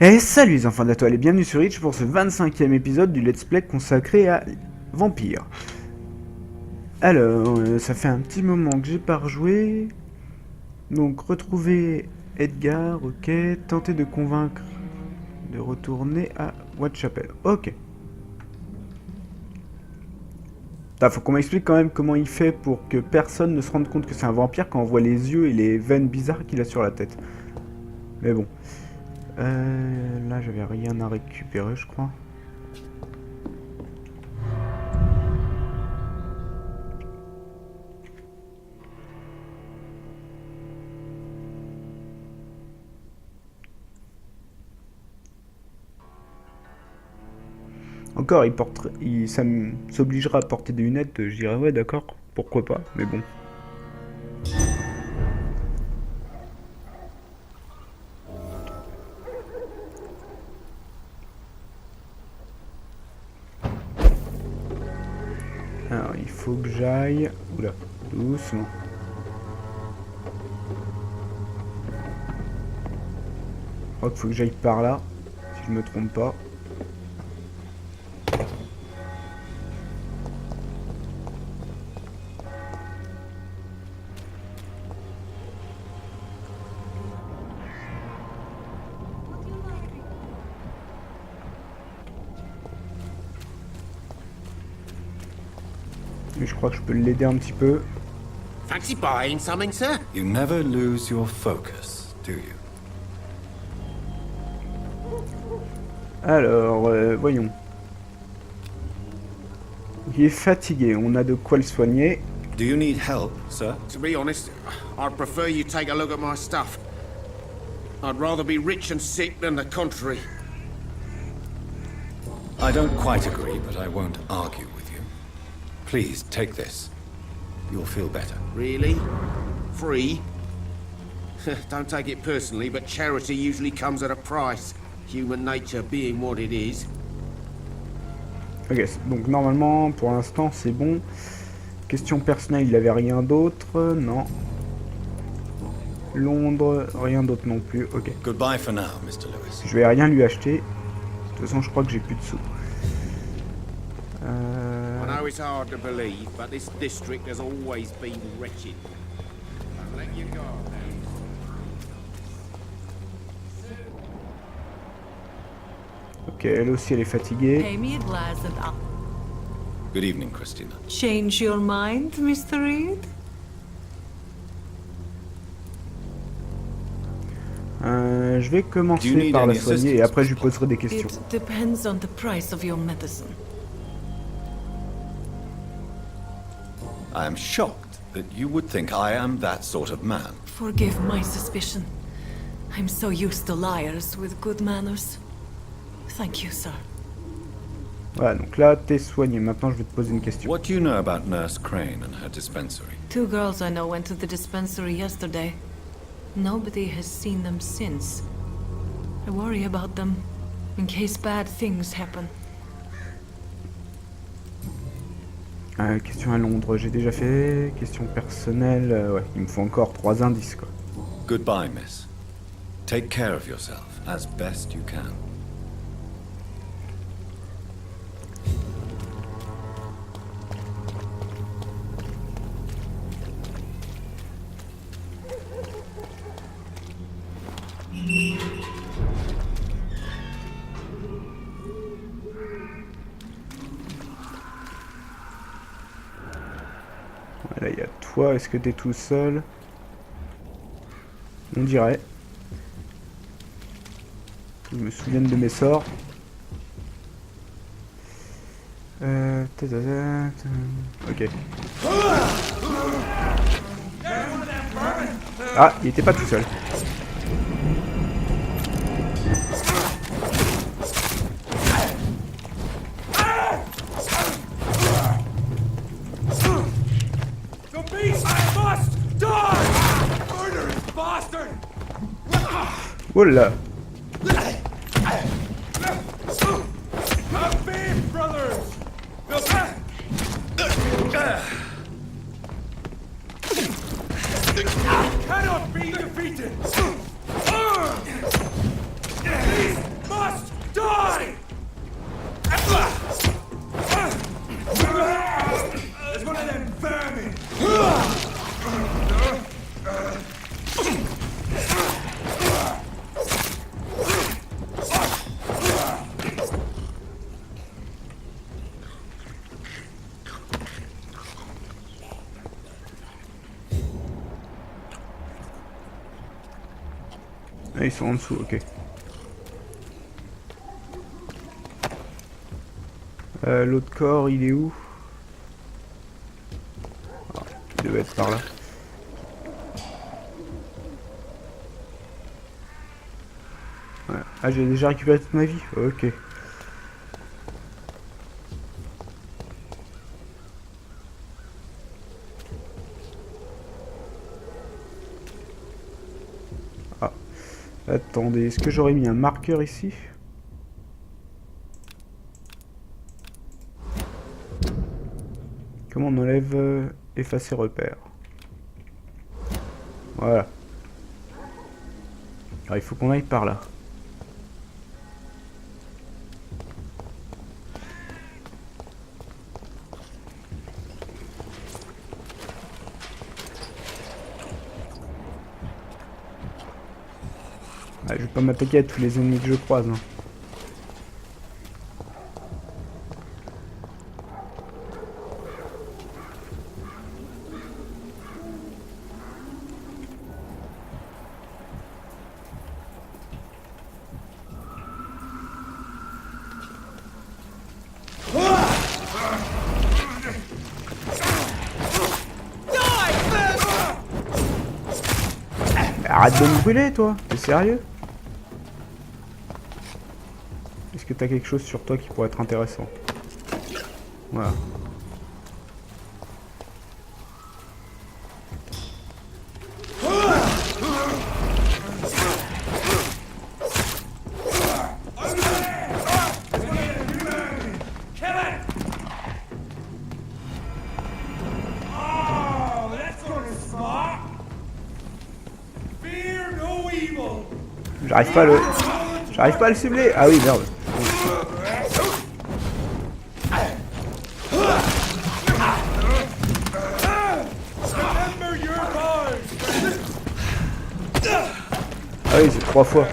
Et salut les enfants de la toile et bienvenue sur Reid pour ce 25e épisode du let's play consacré à Vampyr. Alors, ça fait un petit moment que j'ai pas rejoué. Donc retrouver Edgar, ok. Tenter de convaincre de retourner à Whitechapel, ok. Faut qu'on m'explique quand même comment il fait pour que personne ne se rende compte que c'est un vampire quand on voit les yeux et les veines bizarres qu'il a sur la tête. Mais bon. Là, j'avais rien à récupérer, je crois. Encore, ça s'obligera à porter des lunettes, je dirais ouais, d'accord, pourquoi pas, mais bon. Alors, il faut que j'aille... Oula, doucement. Je crois qu'il faut que j'aille par là, si je me trompe pas. Mais je crois que je peux l'aider un petit peu. Fancy buying something, sir? You never lose your focus, do you? Alors, voyons. Il est fatigué, on a de quoi le soigner. Do you need help, sir? To be honest, I'd prefer you take a look at my stuff. I'd rather be rich and sick than the contrary. I don't quite agree, but I won't argue with you. Please, take this. You'll feel better. Really? Free? Don't take it personally, but charity usually comes at a price. Human nature being what it is. Ok, donc normalement, pour l'instant, c'est bon. Question personnelle, il avait rien d'autre, non. Londres, rien d'autre non plus, ok. Goodbye for now, Mr. Lewis. Je vais rien lui acheter. De toute façon, je crois que j'ai plus de sous. I know it's hard to believe, but this district has always been wretched. Don't let you go. Ok, elle aussi, elle est fatiguée. Pay me a glass and I'll Good evening, Christina. change your mind, Mr. Reid. Je vais commencer par la soigner et après je lui poserai des questions. It depends on the price of your medicine. I am shocked that you would think I am that sort of man. Forgive my suspicion. I'm so used to liars with good manners. Thank you, sir. Voilà, donc là, t'es soigné. Maintenant, je vais te poser une question. What do you know about Nurse Crane and her dispensary? 2 girls I know went to the dispensary yesterday. Nobody has seen them since. I worry about them, in case bad things happen. Question à Londres, j'ai déjà fait. Question personnelle, ouais, il me faut encore 3 indices, quoi. Goodbye, miss. Take care of yourself as best you can. Voilà, il y a toi, est-ce que t'es tout seul? On dirait. Je me souviens de mes sorts. Ok. Ah, il était pas tout seul. Oh là. Cannot be defeated! Ah, ils sont en dessous, ok. L'autre corps, il est où? Ah, il devait être par là. Ouais. Ah, j'ai déjà récupéré toute ma vie. Ok. Ah. Attendez, est-ce que j'aurais mis un marqueur ici? Comment on enlève effacer repère? Voilà. Alors il faut qu'on aille par là. Ah, je vais pas m'attaquer à tous les ennemis que je croise. Hein. Arrête de me brûler, toi. T'es sérieux? Est-ce que t'as quelque chose sur toi qui pourrait être intéressant? Voilà. J'arrive pas à le cibler. Ah oui, merde. Ah oui, c'est 3 fois.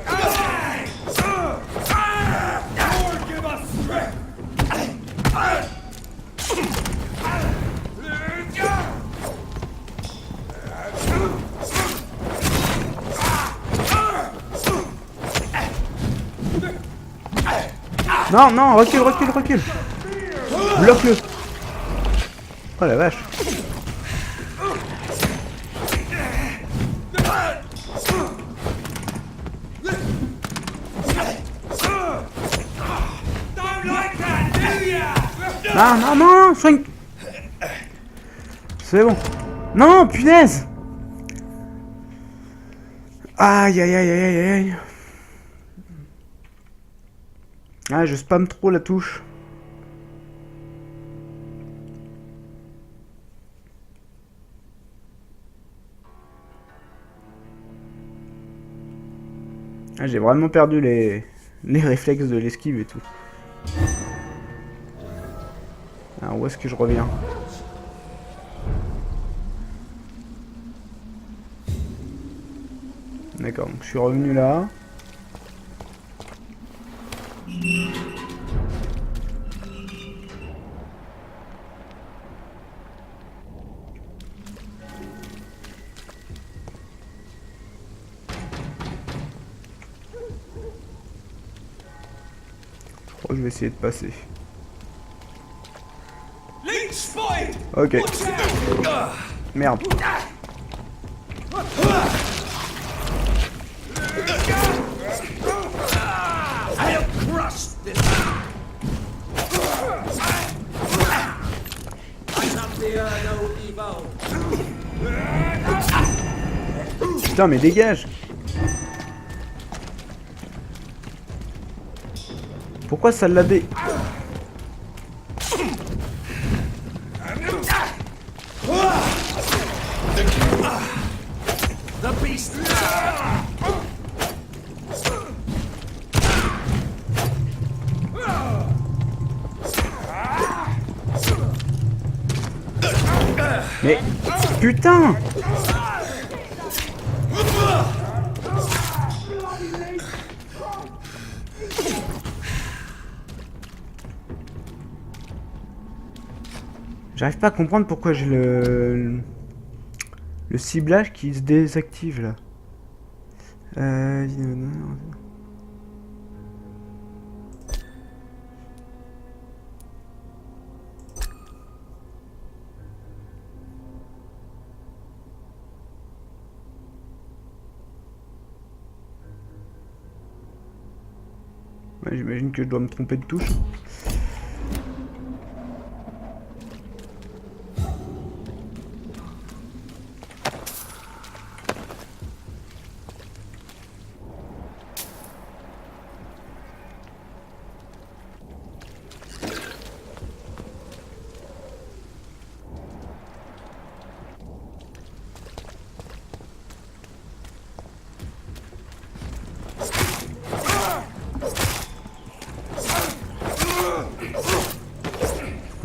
Non, non, recule, recule, recule. Bloque-le. Oh la vache. Non, non, non, swing. C'est bon. Non, punaise. Aïe, aïe, aïe, aïe, aïe, aïe. Ah, je spamme trop la touche. Ah, j'ai vraiment perdu les réflexes de l'esquive et tout. Alors, où est-ce que je reviens? D'accord, donc je suis revenu là. Je crois que je vais essayer de passer. Ok. Merde. Putain, mais dégage! Pourquoi ça l'a dé... Mais... Putain! J'arrive pas à comprendre pourquoi j'ai le ciblage qui se désactive là. Euh... Ouais, j'imagine que je dois me tromper de touche.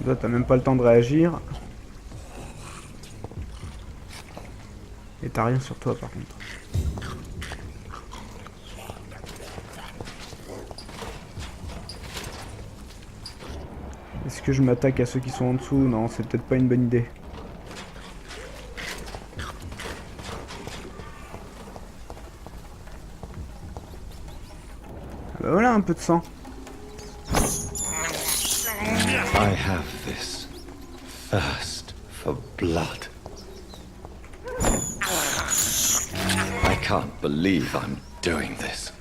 Là, t'as même pas le temps de réagir. Et t'as rien sur toi par contre. Est-ce que je m'attaque à ceux qui sont en dessous? Non, c'est peut-être pas une bonne idée. Ah bah voilà un peu de sang. I have this thirst for blood. I can't believe I'm doing this.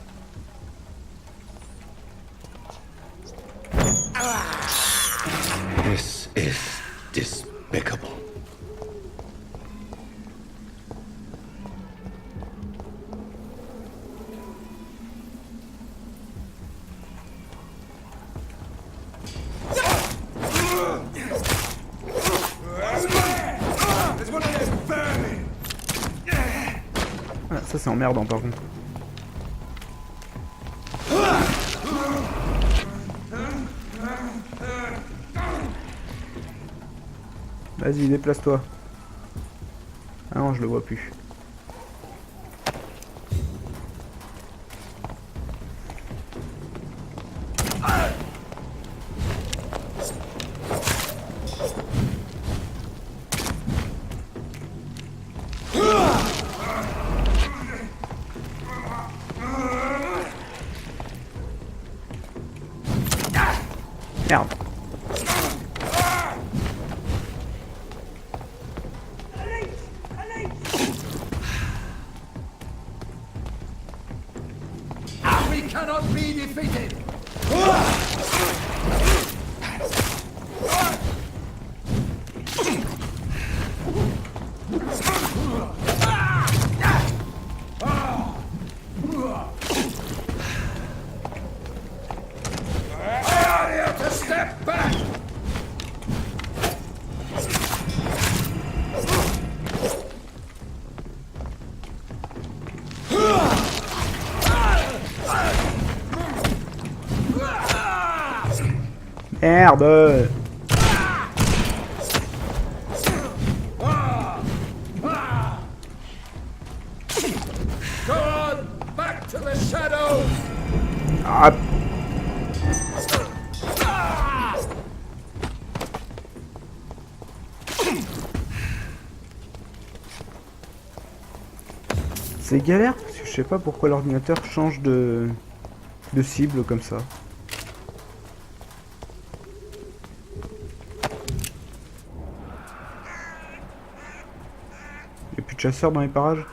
This is despicable. Ah, ça c'est emmerdant par contre. Vas-y, déplace-toi. Ah non, je le vois plus. Merde. We cannot be defeated. Merde. Go on, back to the shadows. Ah. C'est galère parce que je sais pas pourquoi l'ordinateur change de cible comme ça. Y'a plus de chasseurs dans les parages?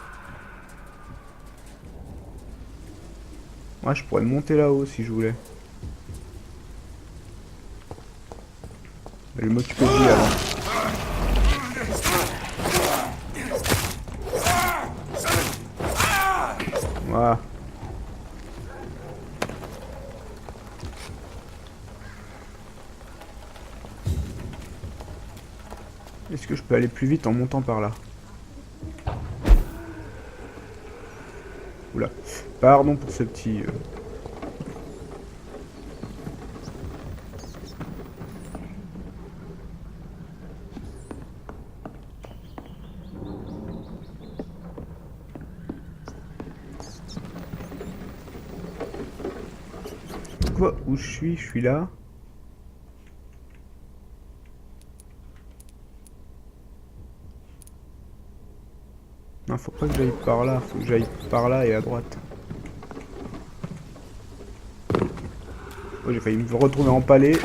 Ouais, je pourrais monter là-haut si je voulais. Je vais m'occuper de lui avant. Voilà. Est-ce que je peux aller plus vite en montant par là? Oula. Pardon pour ce petit... Quoi? Où je suis? Je suis là. Non, faut pas que j'aille par là, faut que j'aille par là et à droite. Oh, j'ai failli me retrouver empalé.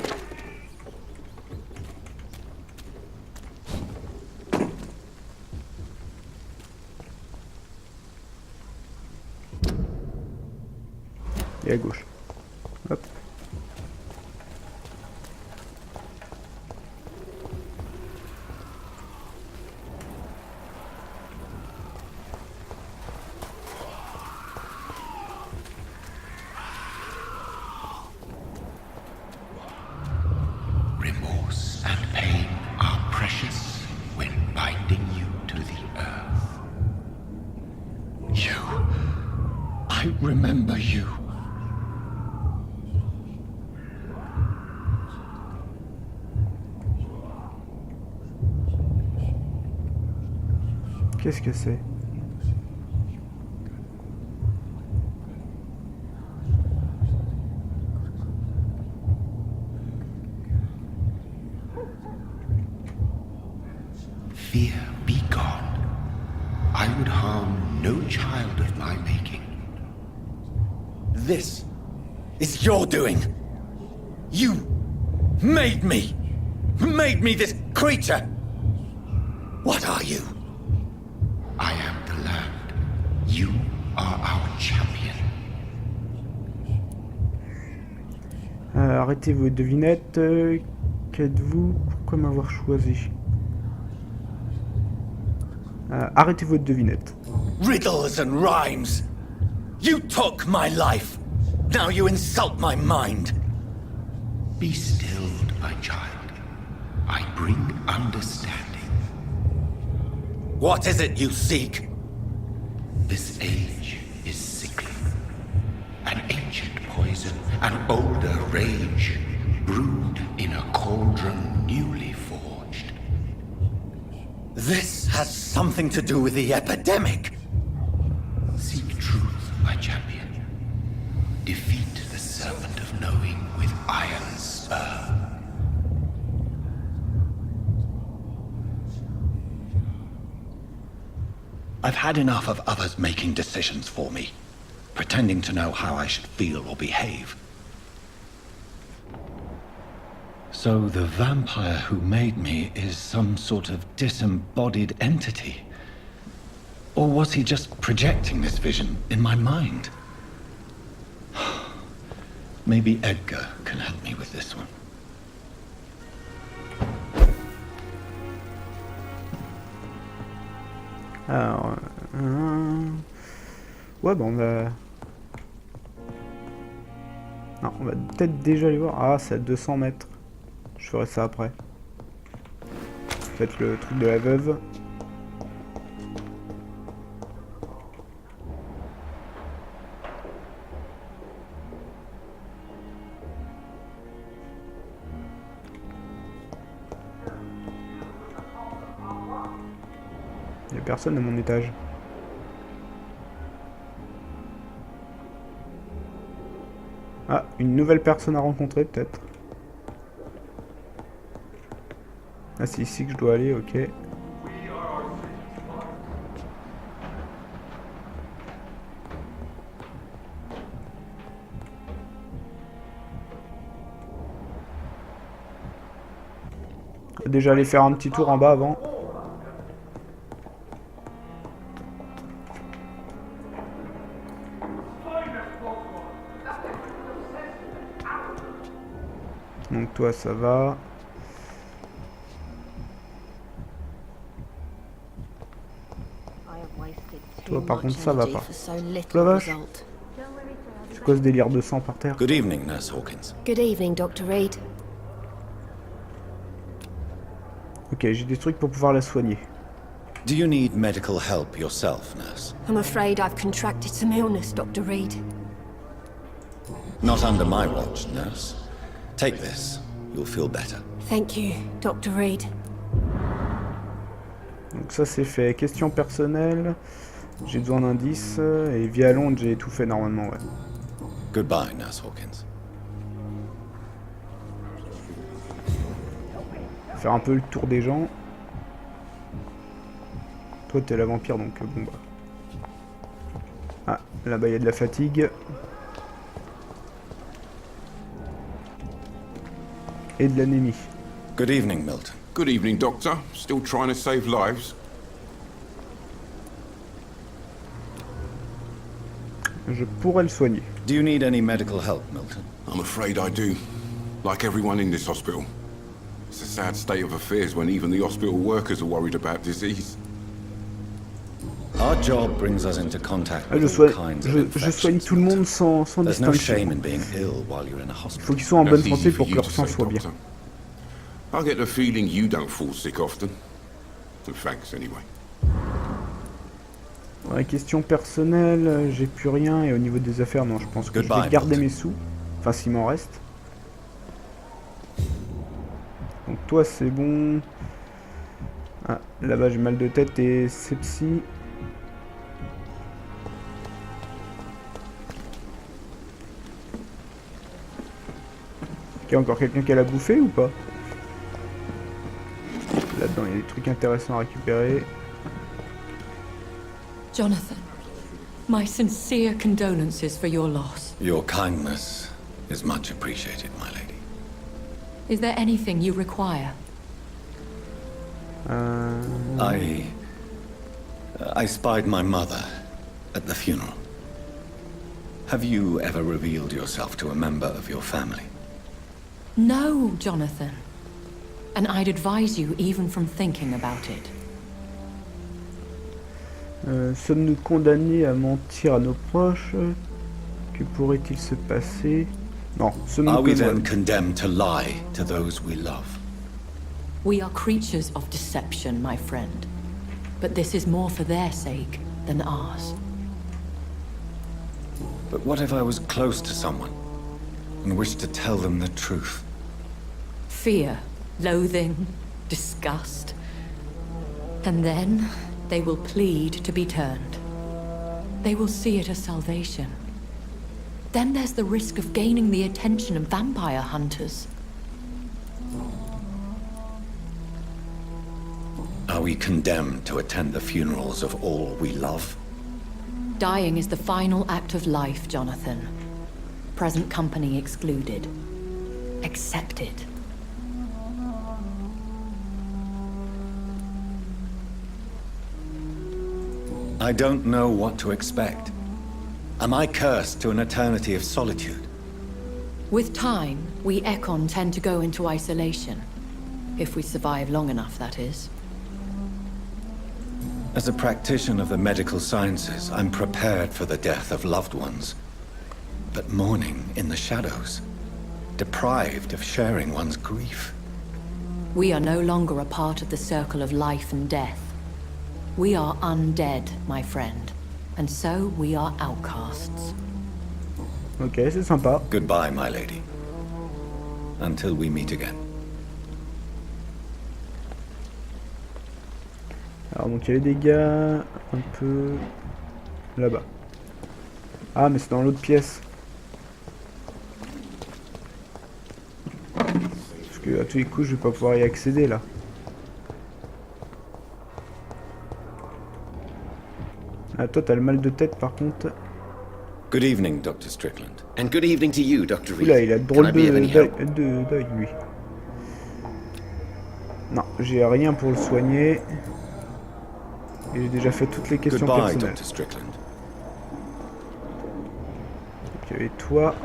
Et à gauche. Hop. Remorse and pain are precious when binding you to the earth. You. I remember you. Qu'est-ce que c'est? Fear be gone. I would harm no child of my making. This is your doing. You made me this creature. What are you? I am the land. You are our champion. Arrêtez vos devinettes. Qu'êtes-vous? Pourquoi m'avoir choisi? Arrêtez vos devinettes. Riddles and rhymes. You took my life. Now you insult my mind. Be stilled, my child. I bring understanding. What is it you seek? This age is sickly. An ancient poison, an older rage, brewed in a cauldron newly forged. This has something to do with the epidemic. Seek truth, my champion. Defeat the serpent of knowing with iron spur. I've had enough of others making decisions for me, pretending to know how I should feel or behave. So the vampire who made me is some sort of disembodied entity? Or was he just projecting this vision in my mind? Maybe Edgar can help me with this one. Alors... Ouais, bah on va... Non, on va peut-être déjà aller voir. Ah, c'est à 200 mètres. Je ferai ça après. Faites le truc de la veuve. Il n'y a personne à mon étage. Ah, une nouvelle personne à rencontrer peut-être. Ah, c'est ici que je dois aller, ok. Déjà aller faire un petit tour en bas avant. Donc toi ça va. Toi par contre ça va pas. La vache. C'est quoi ce délire de sang par terre? Good evening, Nurse Hawkins. Good evening, Dr. Reid. Ok, j'ai des trucs pour pouvoir la soigner. Do you need medical help yourself, Nurse? I'm afraid I've contracted some illness, Dr. Reid. Not under my watch, Nurse. Take this. You'll feel better. Thank you, Dr. Reid. Donc ça c'est fait. Question personnelle. J'ai besoin d'indices. Et via Londres j'ai tout fait normalement, ouais. Goodbye, Nurse Hawkins. Faire un peu le tour des gens. Toi t'es la vampire donc bon bah. Ah, là-bas il y a de la fatigue. Et de l'anémie. Good evening, Milton. Good evening, Doctor. Still trying to save lives? Je pourrais le soigner. Do you need any medical help, Milton? I'm afraid I do. Like everyone in this hospital. It's a sad state of affairs when even the hospital workers are worried about disease. Our job brings us into contact Ah, with je, all soigne, kinds of je infections, soigne tout le monde sans There's no distinction. shame in being ill while you're in a Il hospital. faut qu'ils soient en bonne That's santé easy for pour que you leur to sang say, soit bien. Doctor. I get the feeling you don't fall sick often. So thanks anyway. Dans la question personnelle, j'ai plus rien. Et au niveau des affaires, non, je pense que je Goodbye, vais garder Milton. mes sous. Enfin, s'il m'en reste. Donc toi, c'est bon. Ah, là-bas, j'ai mal de tête et sepsie. Il y a encore quelqu'un qui a la bouffée ou pas? Là-dedans, il y a des trucs intéressants à récupérer. Jonathan, my sincere condolences for your loss. Your kindness is much appreciated, my lady. Is there anything you require? I spied my mother at the funeral. Have you ever revealed yourself to a member of your family? No, Jonathan. And I'd advise you even from thinking about it. Sommes-nous condamnés à mentir à nos proches? Que pourrait-il se passer? Non, sommes-nous Are we then condamnés? condemned to lie to those we love? We are creatures of deception, my friend. But this is more for their sake than ours. But what if I was close to someone and wished to tell them the truth? Fear, loathing, disgust. And then they will plead to be turned. They will see it as salvation. Then there's the risk of gaining the attention of vampire hunters. Are we condemned to attend the funerals of all we love? Dying is the final act of life, Jonathan. Present company excluded. Accepted. I don't know what to expect. Am I cursed to an eternity of solitude? With time, we Ekon tend to go into isolation. If we survive long enough, that is. As a practitioner of the medical sciences, I'm prepared for the death of loved ones. But mourning in the shadows, deprived of sharing one's grief. We are no longer a part of the circle of life and death. We are undead, my friend. And so we are outcasts. Ok, c'est sympa. Goodbye, my lady. Until we meet again. Alors donc il y a les dégâts un peu là-bas. Ah mais c'est dans l'autre pièce. Parce que à tous les coups je vais pas pouvoir y accéder là. Ah toi t'as le mal de tête par contre. Good evening, Dr. Strickland. And good evening to you, Dr. Reid. Oula il a Can drôle I be of any help? d'œil lui. Non j'ai rien pour le soigner. Et j'ai déjà fait toutes les questions Goodbye, personnelles. Dr. Strickland. Donc il y avait toi.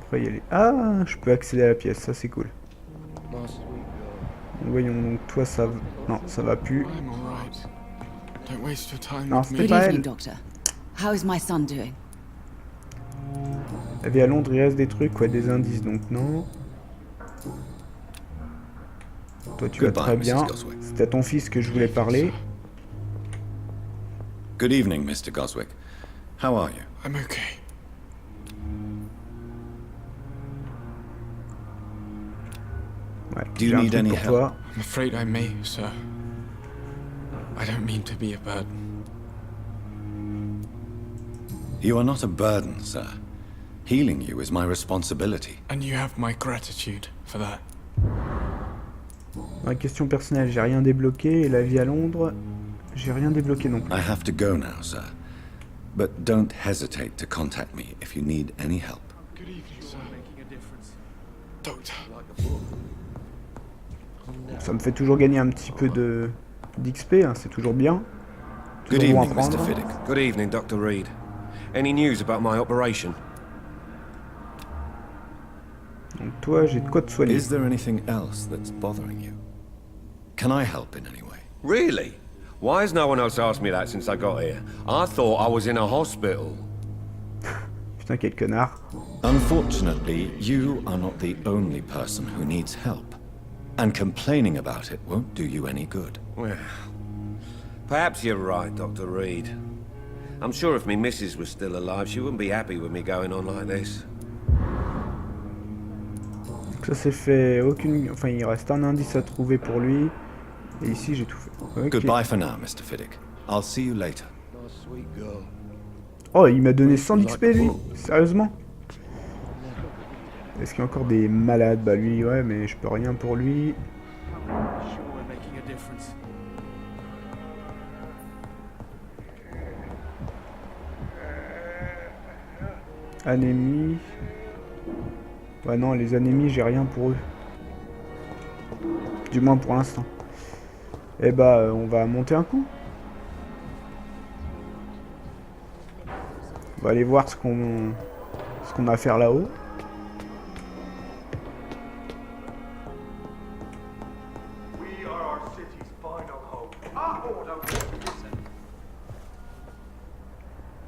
Après il y a les... Ah je peux accéder à la pièce, ça c'est cool. Donc, voyons donc toi ça... Non ça va plus. I'm all right. Don't waste your time Non with me. c'était Good pas evening, elle. Doctor. How is my son doing? Elle vit à Londres, il reste des trucs, ouais, des indices, donc non. Toi tu vas Goodbye, très bien. Mrs. Goswick. C'était à ton fils que je voulais parler. Good evening, Mr. Goswick. How are you? I'm okay. Ouais, Do you j'ai un need truc any pour help? toi. I'm afraid I may, sir. I don't mean to be a burden. You are not a burden, sir. Healing you is my responsibility. And you have my gratitude for that. Dans la question personnelle, j'ai rien débloqué. Et la vie à Londres. j'ai rien débloqué non plus. I have to go now, sir. But don't hesitate to contact me if you need any help. Good evening, sir. Making a difference. Doctor. Ça me fait toujours gagner un petit peu de d'XP, hein, c'est toujours bien. Good Toujours bon à evening, Mr. prendre. Fiddick. Good evening, Dr. Reid. Any news about my operation? Donc toi, j'ai de quoi te soigner. Is there anything else that's bothering you? Can I help in any way? Really? Why has no one else asked me that since I got here? I thought I was in a hospital. Putain, quel connard. Unfortunately, you are not the only person who needs help. And complaining about it won't do you any good. Well, perhaps you're right, Dr. Reid. I'm sure if me missus was still alive, she wouldn't be happy with me going on like this. Donc ça c'est fait, aucune... Enfin, il reste un indice à trouver pour lui. Et ici, j'ai tout fait. Ok. Goodbye for now, Mr. Fiddick. I'll see you later. Oh, il m'a donné 100 d'XP, lui. Sérieusement. Est-ce qu'il y a encore des malades? Bah lui, ouais, mais je peux rien pour lui. Anémie. Ouais, non, les anémies, j'ai rien pour eux. Du moins pour l'instant. Eh bah, on va monter un coup. On va aller voir ce qu'on a à faire là-haut.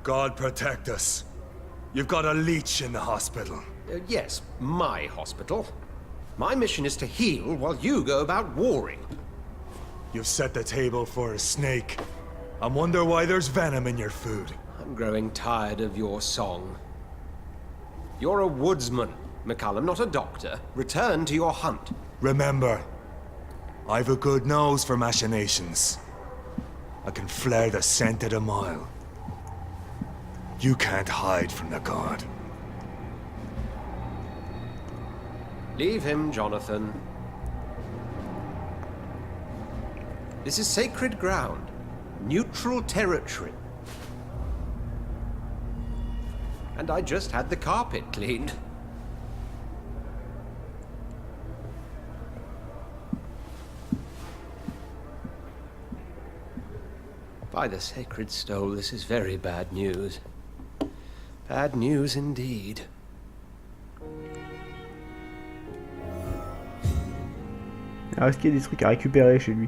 God protect us. You've got a leech in the hospital. Yes, my hospital. My mission is to heal while you go about warring. You've set the table for a snake. I wonder why there's venom in your food. I'm growing tired of your song. You're a woodsman, McCallum, not a doctor. Return to your hunt. Remember, I've a good nose for machinations. I can flare the scent at a mile. You can't hide from the god. Leave him, Jonathan. This is sacred ground. Neutral territory. And I just had the carpet cleaned. By the sacred stole, this is very bad news. Bad news indeed. Alors, est-ce qu'il y a des trucs à récupérer chez lui?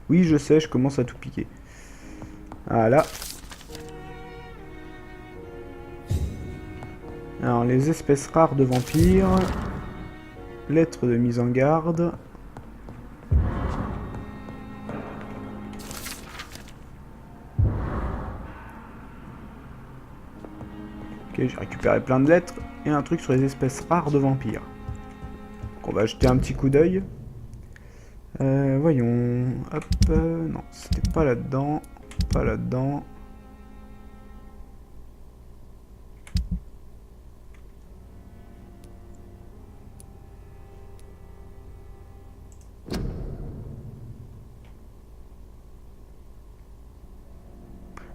Oui, je sais, je commence à tout piquer. Voilà. Alors, les espèces rares de vampires. Lettre de mise en garde. Ok, j'ai récupéré plein de lettres. Et un truc sur les espèces rares de vampires. Donc, on va jeter un petit coup d'œil. Voyons. Hop. Non, c'était pas là-dedans. Pas là-dedans.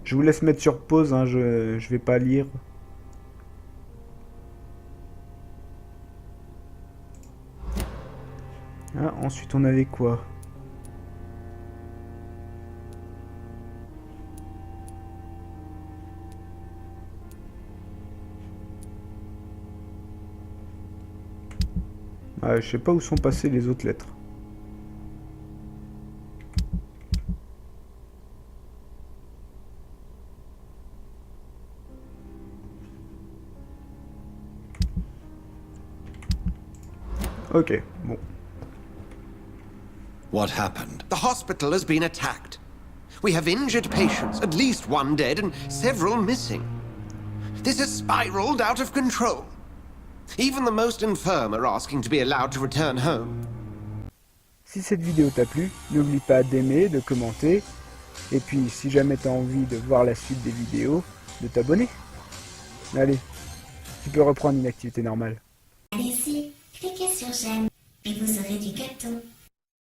Je vous laisse mettre sur pause, hein, je vais pas lire. Ah, ensuite on avait quoi? Ah, je sais pas où sont passées les autres lettres. Ok, bon. What happened? The hospital has been attacked. We have injured patients, at least one dead and several missing. This has spiraled out of control. Even the most infirm are asking to be allowed to return home. Si cette vidéo t'a plu, n'oublie pas d'aimer, de commenter, et puis si jamais t'as envie de voir la suite des vidéos, de t'abonner. Allez, tu peux reprendre une activité normale. Allez-y, cliquez sur j'aime, et vous aurez du gâteau.